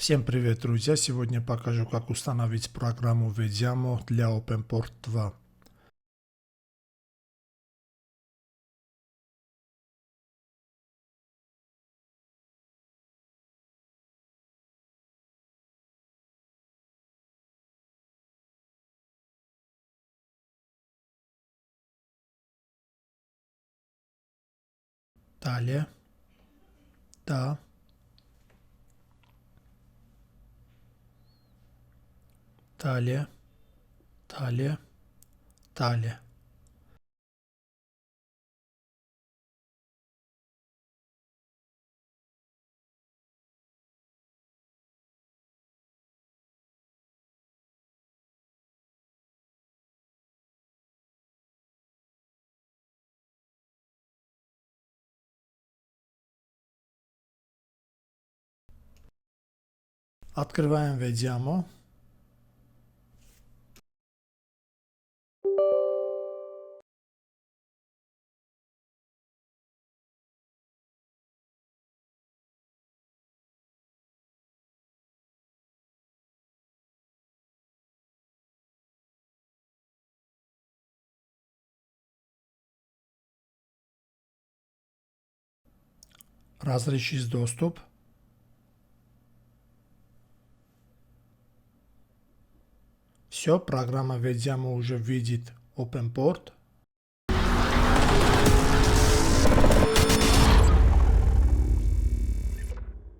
Всем привет, друзья! Сегодня покажу, как установить программу Vediamo для OpenPort 2. Далее. Да. Далее. Далее. Далее. Открываем Vediamo. Разрешить доступ. Все, программа Vediamo уже видит OpenPort.